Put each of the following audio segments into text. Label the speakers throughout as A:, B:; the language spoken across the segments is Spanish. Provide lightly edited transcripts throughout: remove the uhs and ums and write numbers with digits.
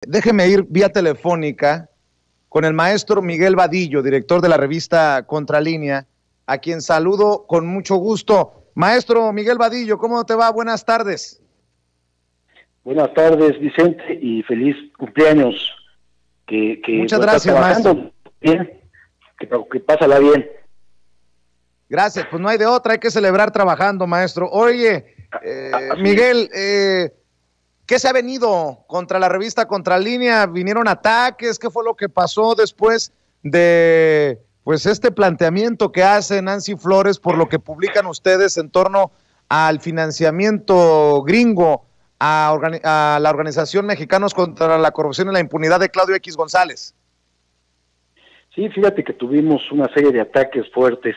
A: Déjeme ir vía telefónica con el maestro Miguel Vadillo, director de la revista Contralínea, a quien saludo con mucho gusto. Maestro Miguel Vadillo, ¿cómo te va? Buenas tardes.
B: Buenas tardes, Vicente, y feliz cumpleaños.
A: Muchas gracias, maestro.
B: Bien, que pásala bien.
A: Gracias, pues no hay de otra, hay que celebrar trabajando, maestro. Oye, Miguel, ¿qué se ha venido contra la revista Contralínea? ¿Vinieron ataques? ¿Qué fue lo que pasó después de pues este planteamiento que hace Nancy Flores por lo que publican ustedes en torno al financiamiento gringo a la Organización Mexicanos contra la Corrupción y la Impunidad de Claudio X González?
B: Sí, fíjate que tuvimos una serie de ataques fuertes.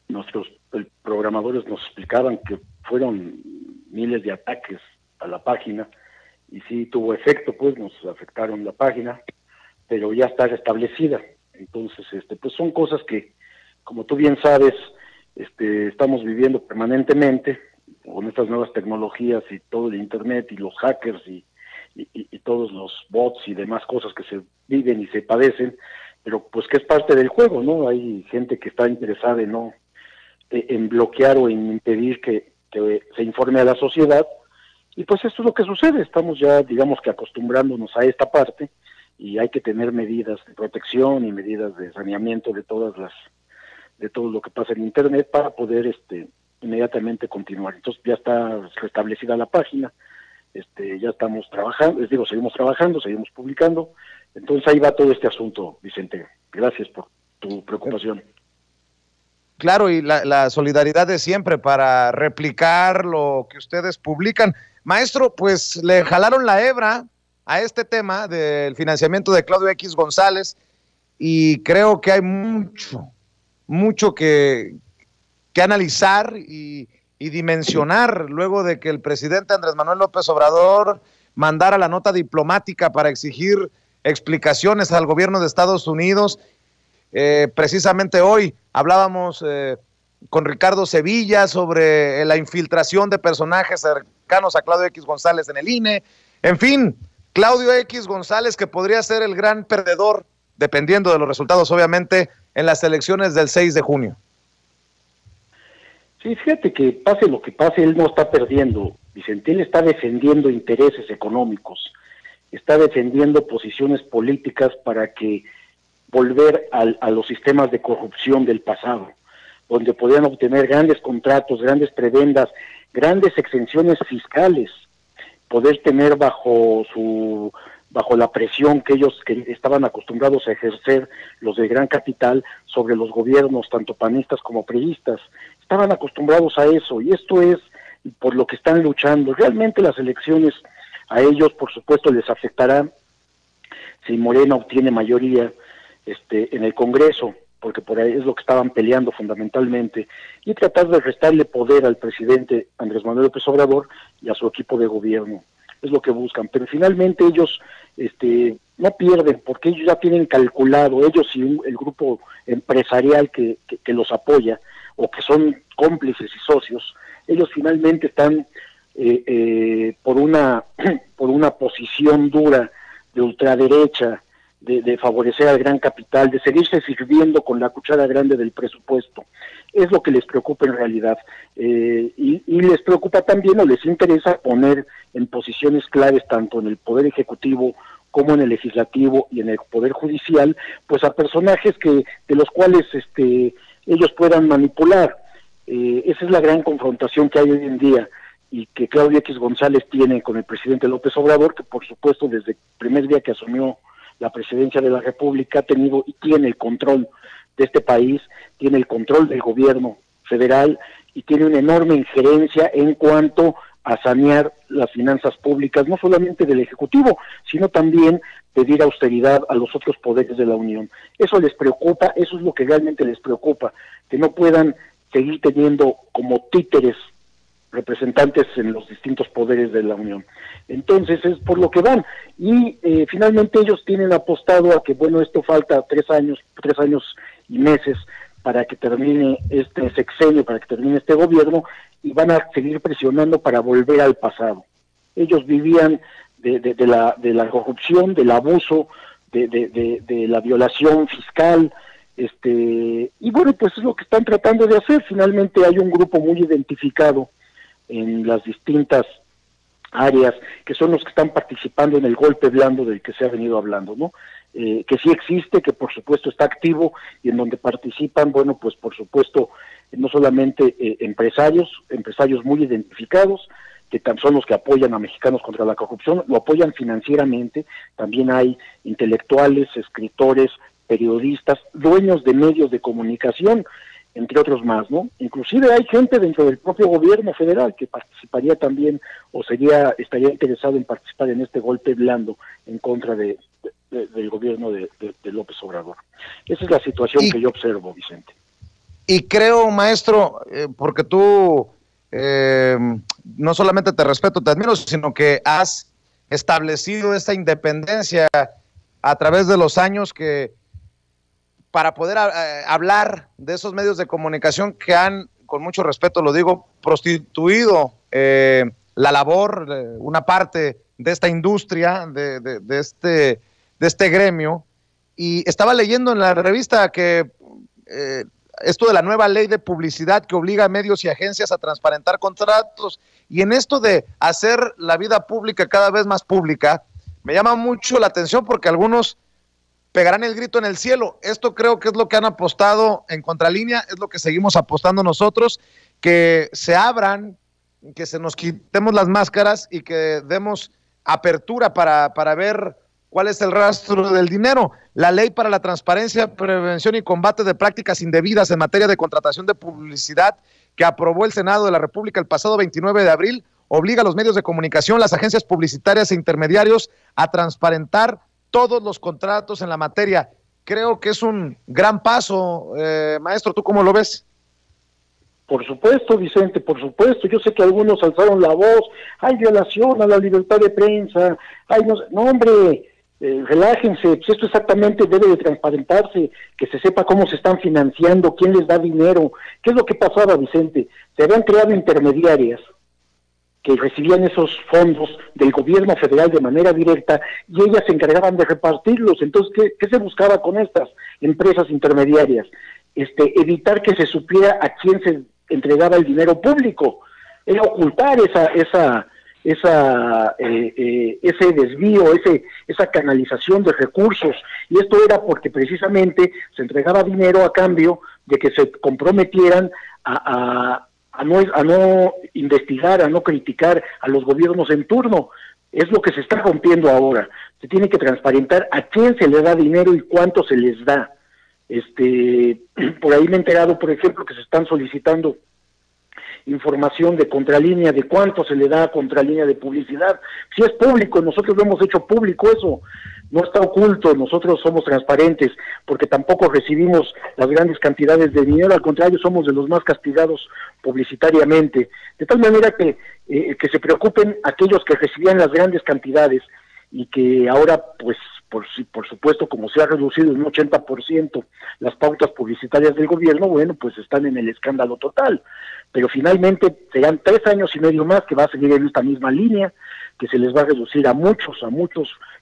B: Nuestros programadores nos explicaban que fueron miles de ataques a la página, y sí tuvo efecto, pues nos afectaron la página, pero ya está restablecida. Entonces, pues son cosas que, como tú bien sabes, estamos viviendo permanentemente con estas nuevas tecnologías y todo el internet y los hackers y todos los bots y demás cosas que se viven y se padecen, pero pues que es parte del juego, ¿no? Hay gente que está interesada en bloquear o en impedir que se informe a la sociedad. Y pues esto es lo que sucede, estamos ya, digamos que acostumbrándonos a esta parte, y hay que tener medidas de protección y medidas de saneamiento de todo lo que pasa en internet para poder inmediatamente continuar. Entonces ya está restablecida la página, ya estamos trabajando, seguimos trabajando, seguimos publicando. Entonces ahí va todo este asunto, Vicente. Gracias por tu preocupación.
A: Claro, y la solidaridad de siempre para replicar lo que ustedes publican. Maestro, pues le jalaron la hebra a este tema del financiamiento de Claudio X González, y creo que hay mucho que analizar y dimensionar luego de que el presidente Andrés Manuel López Obrador mandara la nota diplomática para exigir explicaciones al gobierno de Estados Unidos. Precisamente hoy hablábamos con Ricardo Sevilla sobre la infiltración de personajes cercanos a Claudio X González en el INE. En fin, Claudio X González, que podría ser el gran perdedor, dependiendo de los resultados, obviamente, en las elecciones del 6 de junio.
B: Sí, fíjate que pase lo que pase, él no está perdiendo, Vicente. Él está defendiendo intereses económicos, está defendiendo posiciones políticas para que volver a los sistemas de corrupción del pasado, donde podían obtener grandes contratos, grandes prebendas, grandes exenciones fiscales, poder tener bajo la presión que ellos estaban acostumbrados a ejercer los de gran capital sobre los gobiernos, tanto panistas como priistas. Estaban acostumbrados a eso, y esto es por lo que están luchando. Realmente las elecciones a ellos, por supuesto, les afectarán si Morena obtiene mayoría en el Congreso, porque por ahí es lo que estaban peleando fundamentalmente, y tratar de restarle poder al presidente Andrés Manuel López Obrador y a su equipo de gobierno. Es lo que buscan, pero finalmente ellos no pierden, porque ellos ya tienen calculado, ellos y el grupo empresarial que los apoya, o que son cómplices y socios, ellos finalmente están por una posición dura de ultraderecha, de favorecer al gran capital, de seguirse sirviendo con la cuchara grande del presupuesto. Es lo que les preocupa en realidad, y les preocupa también, o les interesa poner en posiciones claves tanto en el Poder Ejecutivo como en el Legislativo y en el Poder Judicial, pues a personajes de los cuales ellos puedan manipular. Esa es la gran confrontación que hay hoy en día, y que Claudio X González tiene con el presidente López Obrador, que por supuesto desde el primer día que asumió la presidencia de la República ha tenido y tiene el control de este país, tiene el control del gobierno federal y tiene una enorme injerencia en cuanto a sanear las finanzas públicas, no solamente del Ejecutivo, sino también pedir austeridad a los otros poderes de la Unión. Eso les preocupa, eso es lo que realmente les preocupa, que no puedan seguir teniendo como títeres representantes en los distintos poderes de la Unión. Entonces es por lo que van, y finalmente ellos tienen apostado a que, bueno, esto falta 3 años y meses para que termine este sexenio, para que termine este gobierno, y van a seguir presionando para volver al pasado. Ellos vivían de la corrupción, del abuso, de la violación fiscal, y bueno, pues es lo que están tratando de hacer. Finalmente hay un grupo muy identificado en las distintas áreas, que son los que están participando en el golpe blando del que se ha venido hablando, ¿no? Que sí existe, que por supuesto está activo, y en donde participan, bueno, pues por supuesto, no solamente empresarios muy identificados, que son los que apoyan a Mexicanos contra la Corrupción, lo apoyan financieramente. También hay intelectuales, escritores, periodistas, dueños de medios de comunicación, entre otros más, ¿no? Inclusive hay gente dentro del propio gobierno federal que participaría también, o estaría interesado en participar en este golpe blando en contra del gobierno de López Obrador. Esa es la situación que yo observo, Vicente.
A: Y creo, maestro, porque tú no solamente te respeto, te admiro, sino que has establecido esta independencia a través de los años, que para poder hablar de esos medios de comunicación que han, con mucho respeto lo digo, prostituido la labor, una parte de esta industria, de este gremio. Y estaba leyendo en la revista que esto de la nueva ley de publicidad que obliga a medios y agencias a transparentar contratos, y en esto de hacer la vida pública cada vez más pública, me llama mucho la atención, porque algunos pegarán el grito en el cielo. Esto creo que es lo que han apostado en Contralínea, es lo que seguimos apostando nosotros, que se abran, que se nos quitemos las máscaras y que demos apertura para ver cuál es el rastro del dinero. La ley para la transparencia, prevención y combate de prácticas indebidas en materia de contratación de publicidad, que aprobó el Senado de la República el pasado 29 de abril, obliga a los medios de comunicación, las agencias publicitarias e intermediarios a transparentar todos los contratos en la materia. Creo que es un gran paso, maestro, ¿tú cómo lo ves?
B: Por supuesto, Vicente, por supuesto. Yo sé que algunos alzaron la voz, hay violación a la libertad de prensa, no, hombre, relájense, pues esto exactamente debe de transparentarse, que se sepa cómo se están financiando, quién les da dinero. ¿Qué es lo que pasaba, Vicente? Se habían creado intermediarias que recibían esos fondos del gobierno federal de manera directa, y ellas se encargaban de repartirlos. Entonces, ¿qué se buscaba con estas empresas intermediarias? Evitar que se supiera a quién se entregaba el dinero público, era ocultar ese desvío, esa canalización de recursos, y esto era porque precisamente se entregaba dinero a cambio de que se comprometieran a no investigar, a no criticar a los gobiernos en turno. Es lo que se está rompiendo ahora. Se tiene que transparentar a quién se le da dinero y cuánto se les da. Por ahí me he enterado, por ejemplo, que se están solicitando información de Contralínea, de cuánto se le da a Contralínea de publicidad. Si es público, nosotros lo hemos hecho público eso, no está oculto, nosotros somos transparentes, porque tampoco recibimos las grandes cantidades de dinero, al contrario, somos de los más castigados publicitariamente, de tal manera que se preocupen aquellos que recibían las grandes cantidades, y que ahora, pues, por supuesto, como se ha reducido en un 80% las pautas publicitarias del gobierno, bueno, pues están en el escándalo total. Pero finalmente serán 3 años y medio más que va a seguir en esta misma línea, que se les va a reducir a muchos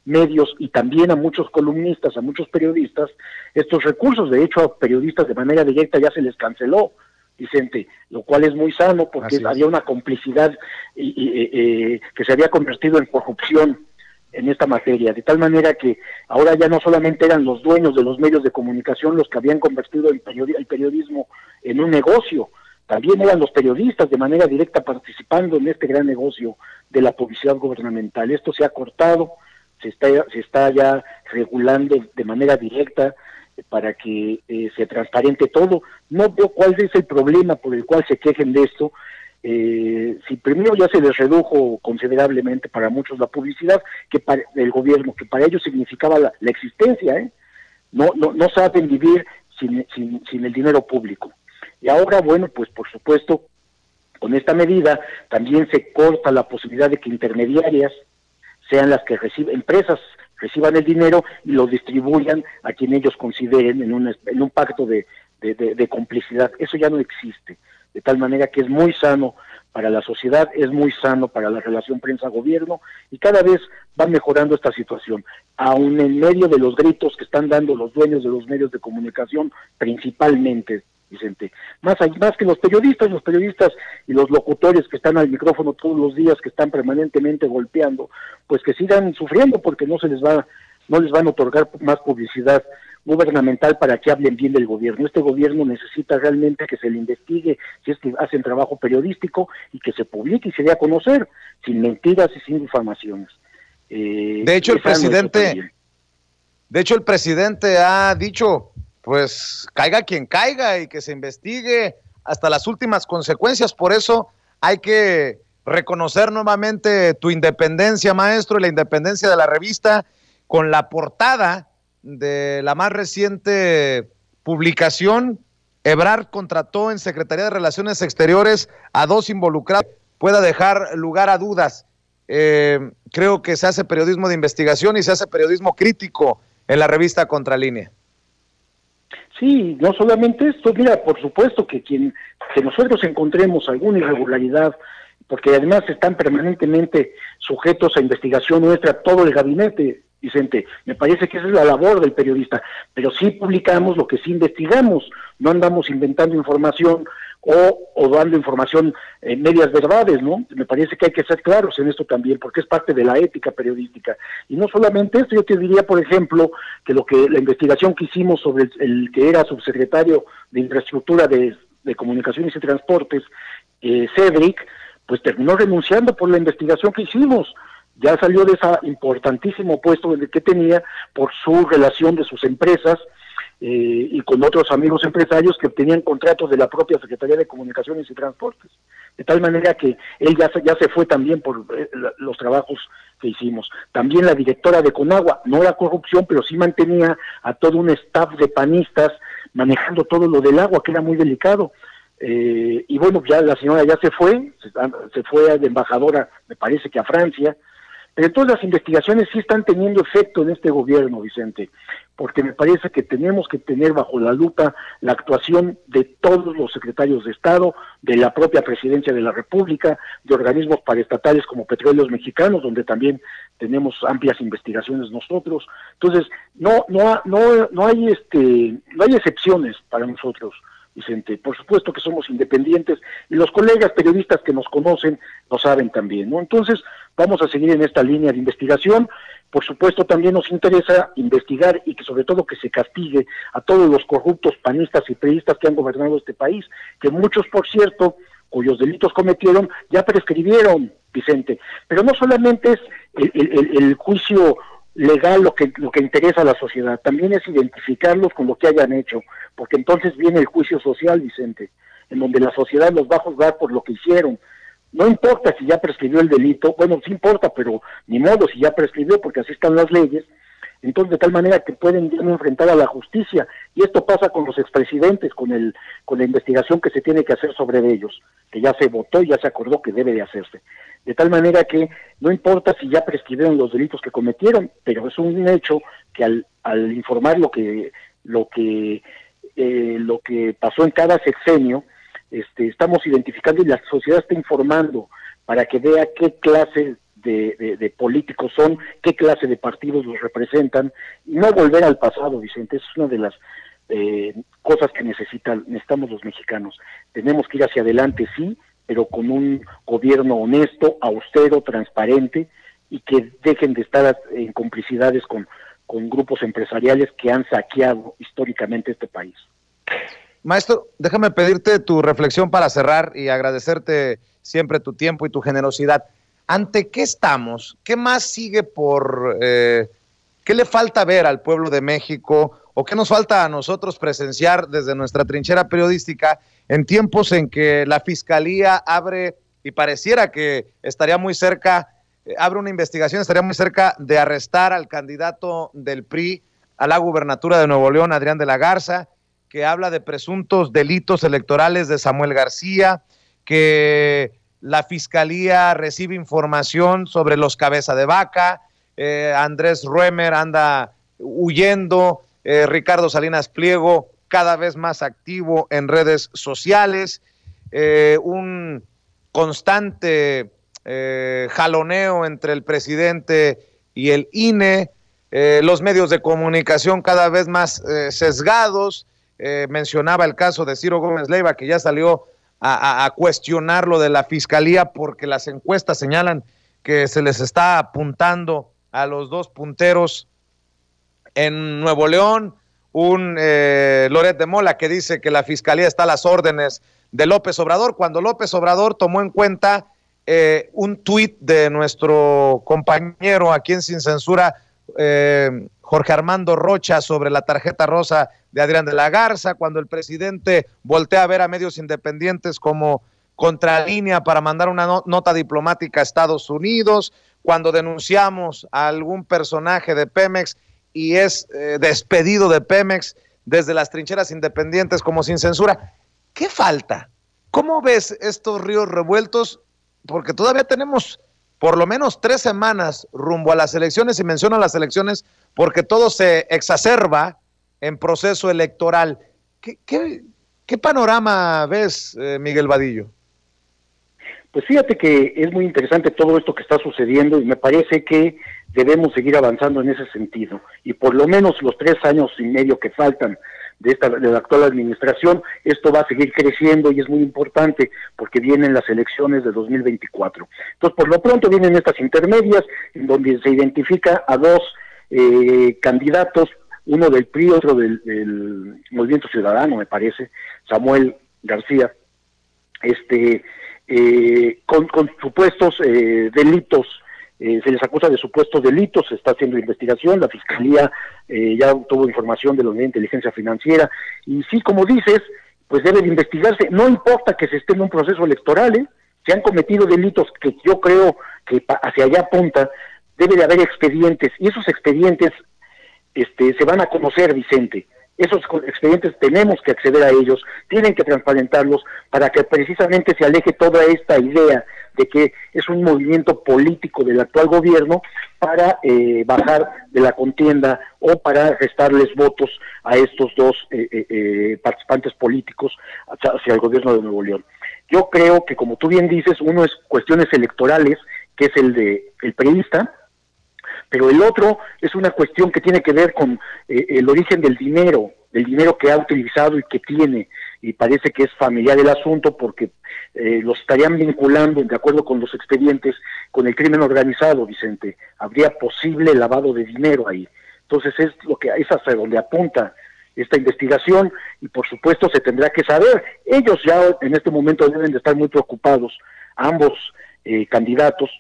B: medios y también a muchos columnistas, a muchos periodistas, estos recursos. De hecho, a periodistas de manera directa ya se les canceló, Vicente, lo cual es muy sano, porque había una complicidad que se había convertido en corrupción en esta materia, de tal manera que ahora ya no solamente eran los dueños de los medios de comunicación los que habían convertido el periodismo en un negocio, también eran los periodistas de manera directa participando en este gran negocio de la publicidad gubernamental. Esto se ha cortado, se está ya regulando de manera directa para que se transparente todo. No veo cuál es el problema por el cual se quejen de esto. Si primero ya se les redujo considerablemente para muchos la publicidad del gobierno, que para ellos significaba la existencia, no saben vivir sin el dinero público. Y ahora, bueno, pues por supuesto, con esta medida también se corta la posibilidad de que intermediarias sean las que empresas reciban el dinero y lo distribuyan a quien ellos consideren en un pacto de complicidad. Eso ya no existe. de tal manera que es muy sano para la sociedad, es muy sano para la relación prensa-gobierno, y cada vez va mejorando esta situación, aún en medio de los gritos que están dando los dueños de los medios de comunicación, principalmente, Vicente. Más que los periodistas y los locutores que están al micrófono todos los días, que están permanentemente golpeando, pues que sigan sufriendo porque no les van a otorgar más publicidad gubernamental para que hablen bien del gobierno. Este gobierno necesita realmente que se le investigue si es que hacen trabajo periodístico y que se publique y se dé a conocer, sin mentiras y sin difamaciones.
A: De hecho, el presidente ha dicho, pues caiga quien caiga y que se investigue hasta las últimas consecuencias. Por eso hay que reconocer nuevamente tu independencia, maestro, y la independencia de la revista, con la portada de la más reciente publicación. Ebrard contrató en Secretaría de Relaciones Exteriores a 2 involucrados. Pueda dejar lugar a dudas. Creo que se hace periodismo de investigación y se hace periodismo crítico en la revista Contralínea.
B: Sí, no solamente esto, mira, por supuesto que nosotros encontremos alguna irregularidad, porque además están permanentemente sujetos a investigación nuestra, todo el gabinete, Vicente, me parece que esa es la labor del periodista, pero sí publicamos lo que sí investigamos, no andamos inventando información o dando información medias verdades, ¿no? Me parece que hay que ser claros en esto también, porque es parte de la ética periodística. Y no solamente esto, yo te diría, por ejemplo, que la investigación que hicimos sobre el que era subsecretario de Infraestructura de Comunicaciones y Transportes, Cedric, pues terminó renunciando por la investigación que hicimos. Ya salió de ese importantísimo puesto que tenía por su relación de sus empresas y con otros amigos empresarios que obtenían contratos de la propia Secretaría de Comunicaciones y Transportes. De tal manera que él ya se fue también por los trabajos que hicimos. También la directora de Conagua, no era corrupción, pero sí mantenía a todo un staff de panistas manejando todo lo del agua, que era muy delicado. Y bueno, ya la señora ya se fue de embajadora, me parece que a Francia. Pero todas las investigaciones sí están teniendo efecto en este gobierno, Vicente, porque me parece que tenemos que tener bajo la lupa la actuación de todos los secretarios de Estado, de la propia Presidencia de la República, de organismos paraestatales como Petróleos Mexicanos, donde también tenemos amplias investigaciones nosotros. Entonces, no hay excepciones para nosotros, Vicente. Por supuesto que somos independientes y los colegas periodistas que nos conocen lo saben también, ¿no? Entonces, vamos a seguir en esta línea de investigación. Por supuesto, también nos interesa investigar y que sobre todo que se castigue a todos los corruptos panistas y priistas que han gobernado este país, que muchos, por cierto, cuyos delitos cometieron, ya prescribieron, Vicente. Pero no solamente es el juicio legal lo que interesa a la sociedad, también es identificarlos con lo que hayan hecho, porque entonces viene el juicio social, Vicente, en donde la sociedad los va a juzgar por lo que hicieron. No importa si ya prescribió el delito, bueno, sí importa, pero ni modo si ya prescribió, porque así están las leyes. Entonces, de tal manera que pueden ya no enfrentar a la justicia, y esto pasa con los expresidentes, con la investigación que se tiene que hacer sobre ellos, que ya se votó y ya se acordó que debe de hacerse. De tal manera que no importa si ya prescribieron los delitos que cometieron, pero es un hecho que al informar lo que pasó en cada sexenio, estamos identificando y la sociedad está informando para que vea qué clase de políticos son, qué clase de partidos los representan, y no volver al pasado, Vicente. Eso es una de las cosas que necesitamos los mexicanos. Tenemos que ir hacia adelante, sí, pero con un gobierno honesto, austero, transparente, y que dejen de estar en complicidades con grupos empresariales que han saqueado históricamente este país.
A: Maestro, déjame pedirte tu reflexión para cerrar y agradecerte siempre tu tiempo y tu generosidad. ¿Ante qué estamos? ¿Qué más sigue qué le falta ver al pueblo de México o qué nos falta a nosotros presenciar desde nuestra trinchera periodística en tiempos en que la Fiscalía abre y pareciera que estaría muy cerca, abre una investigación, estaría muy cerca de arrestar al candidato del PRI a la gubernatura de Nuevo León, Adrián de la Garza, que habla de presuntos delitos electorales de Samuel García, que la Fiscalía recibe información sobre los cabeza de vaca, Andrés Ruemer anda huyendo, Ricardo Salinas Pliego cada vez más activo en redes sociales, un constante jaloneo entre el presidente y el INE, los medios de comunicación cada vez más sesgados. Mencionaba el caso de Ciro Gómez Leiva, que ya salió a cuestionar lo de la fiscalía porque las encuestas señalan que se les está apuntando a los dos punteros en Nuevo León. Un Loret de Mola que dice que la fiscalía está a las órdenes de López Obrador, cuando López Obrador tomó en cuenta un tuit de nuestro compañero aquí en Sin Censura, Jorge Armando Rocha, sobre la tarjeta rosa de Adrián de la Garza, cuando el presidente voltea a ver a medios independientes como contralínea para mandar una nota diplomática a Estados Unidos, cuando denunciamos a algún personaje de Pemex y es despedido de Pemex desde las trincheras independientes como Sin Censura. ¿Qué falta? ¿Cómo ves estos ríos revueltos? Porque todavía tenemos por lo menos 3 semanas rumbo a las elecciones, y menciono las elecciones porque todo se exacerba en proceso electoral. ¿Qué panorama ves, Miguel Vadillo?
B: Pues fíjate que es muy interesante todo esto que está sucediendo y me parece que debemos seguir avanzando en ese sentido. Y por lo menos los 3 años y medio que faltan de la actual administración, esto va a seguir creciendo y es muy importante porque vienen las elecciones de 2024. Entonces, por lo pronto vienen estas intermedias en donde se identifica a 2 candidatos, uno del PRI, otro del Movimiento Ciudadano, me parece, Samuel García, con supuestos delitos. Se les acusa de supuestos delitos, se está haciendo investigación, la Fiscalía ya tuvo información de la Unidad de Inteligencia Financiera, y sí, como dices, pues debe de investigarse, no importa que se esté en un proceso electoral, se han cometido delitos que yo creo que hacia allá apunta, debe de haber expedientes, y esos expedientes se van a conocer, Vicente. Esos expedientes tenemos que acceder a ellos, tienen que transparentarlos para que precisamente se aleje toda esta idea de que es un movimiento político del actual gobierno para bajar de la contienda o para restarles votos a estos 2 participantes políticos hacia el gobierno de Nuevo León. Yo creo que, como tú bien dices, uno es cuestiones electorales, que es el priista, pero el otro es una cuestión que tiene que ver con el origen del dinero que ha utilizado y que tiene, y parece que es familiar el asunto porque los estarían vinculando, de acuerdo con los expedientes, con el crimen organizado, Vicente. Habría posible lavado de dinero ahí. Entonces es hacia donde apunta esta investigación, y por supuesto se tendrá que saber. Ellos ya en este momento deben de estar muy preocupados, ambos candidatos,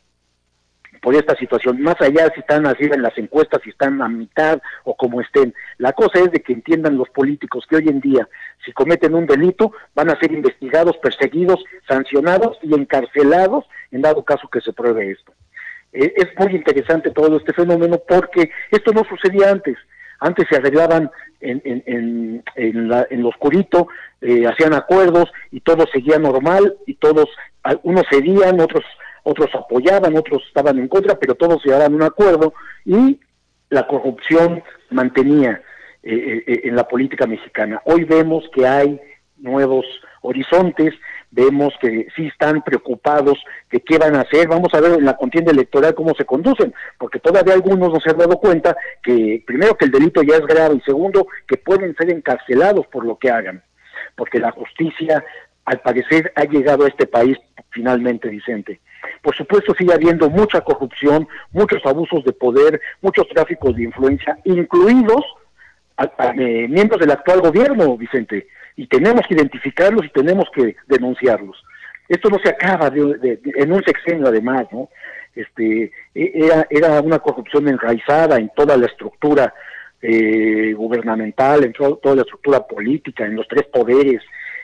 B: por esta situación, más allá si están así en las encuestas, si están a mitad o como estén. La cosa es de que entiendan los políticos que hoy en día, si cometen un delito, van a ser investigados, perseguidos, sancionados y encarcelados en dado caso que se pruebe esto. Es muy interesante todo este fenómeno porque esto no sucedía antes. Antes se arreglaban en lo oscurito, hacían acuerdos y todo seguía normal, y unos cedían, otros apoyaban, otros estaban en contra, pero todos llegaban a un acuerdo y la corrupción mantenía en la política mexicana. Hoy vemos que hay nuevos horizontes, vemos que sí están preocupados de qué van a hacer. Vamos a ver en la contienda electoral cómo se conducen, porque todavía algunos no se han dado cuenta que, primero, que el delito ya es grave, y segundo, que pueden ser encarcelados por lo que hagan, porque la justicia, al parecer, ha llegado a este país finalmente, Vicente. Por supuesto sigue habiendo mucha corrupción, muchos abusos de poder, muchos tráficos de influencia, incluidos miembros del actual gobierno, Vicente, y tenemos que identificarlos y tenemos que denunciarlos. Esto no se acaba en un sexenio, además, ¿no? Era una corrupción enraizada en toda la estructura gubernamental, en toda la estructura política, en los 3 poderes,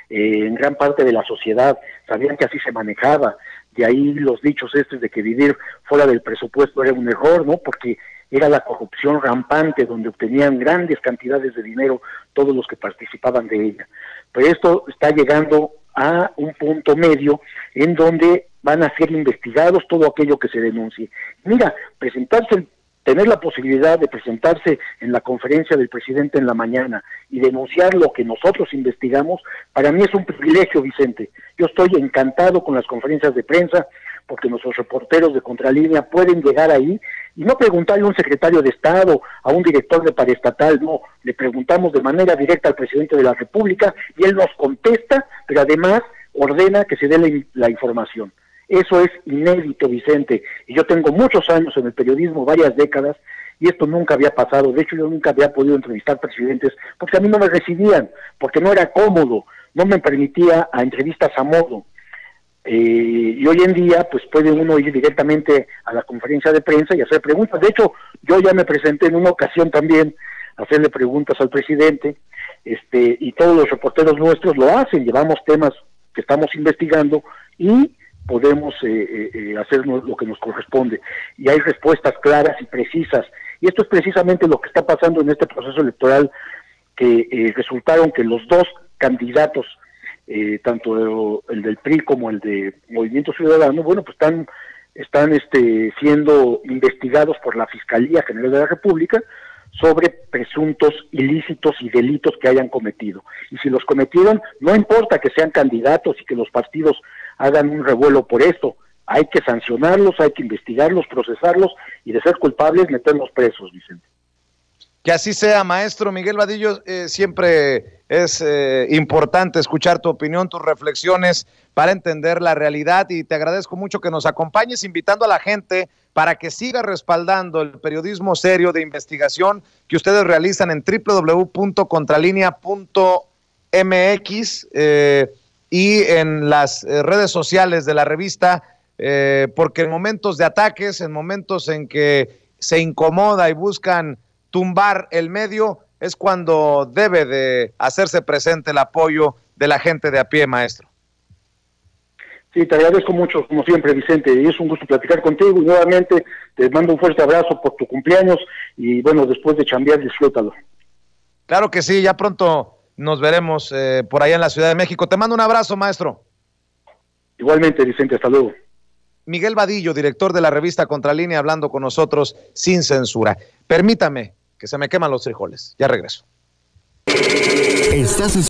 B: en gran parte de la sociedad. Sabían que así se manejaba. De ahí los dichos de que vivir fuera del presupuesto era un error, ¿no? Porque era la corrupción rampante, donde obtenían grandes cantidades de dinero todos los que participaban de ella. Pero esto está llegando a un punto medio en donde van a ser investigados todo aquello que se denuncie. Mira, presentarse el tener la posibilidad de presentarse en la conferencia del presidente en la mañana y denunciar lo que nosotros investigamos, para mí es un privilegio, Vicente. Yo estoy encantado con las conferencias de prensa, porque nuestros reporteros de Contralínea pueden llegar ahí y no preguntarle a un secretario de Estado, a un director de paraestatal, no, le preguntamos de manera directa al presidente de la República y él nos contesta, pero además ordena que se dé la información. Eso es inédito, Vicente, y yo tengo muchos años en el periodismo, varias décadas, y esto nunca había pasado. De hecho, yo nunca había podido entrevistar presidentes porque a mí no me recibían, porque no era cómodo, no me permitía a entrevistas a modo. Y hoy en día pues puede uno ir directamente a la conferencia de prensa y hacer preguntas. De hecho, yo ya me presenté en una ocasión también a hacerle preguntas al presidente, y todos los reporteros nuestros lo hacen, llevamos temas que estamos investigando y podemos hacer lo que nos corresponde, y hay respuestas claras y precisas, y esto es precisamente lo que está pasando en este proceso electoral, que resultaron que los dos candidatos, tanto el del PRI como el de Movimiento Ciudadano, bueno, pues están siendo investigados por la Fiscalía General de la República sobre presuntos ilícitos y delitos que hayan cometido. Y si los cometieron, no importa que sean candidatos y que los partidos hagan un revuelo por esto, hay que sancionarlos, hay que investigarlos, procesarlos y de ser culpables meterlos presos, Vicente.
A: Que así sea, maestro Miguel Vadillo. Siempre es importante escuchar tu opinión, tus reflexiones para entender la realidad, y te agradezco mucho que nos acompañes, invitando a la gente para que siga respaldando el periodismo serio de investigación que ustedes realizan en www.contralinea.mx y en las redes sociales de la revista, porque en momentos de ataques, en momentos en que se incomoda y buscan tumbar el medio, es cuando debe de hacerse presente el apoyo de la gente de a pie, maestro.
B: Sí, te agradezco mucho, como siempre, Vicente, y es un gusto platicar contigo, y nuevamente te mando un fuerte abrazo por tu cumpleaños, y bueno, después de chambear, disfrútalo.
A: Claro que sí, ya pronto nos veremos por allá en la Ciudad de México. Te mando un abrazo, maestro.
B: Igualmente, Vicente, hasta luego.
A: Miguel Vadillo, director de la revista Contralínea, hablando con nosotros sin censura. Permítame que se me queman los frijoles. Ya regreso.
C: Estás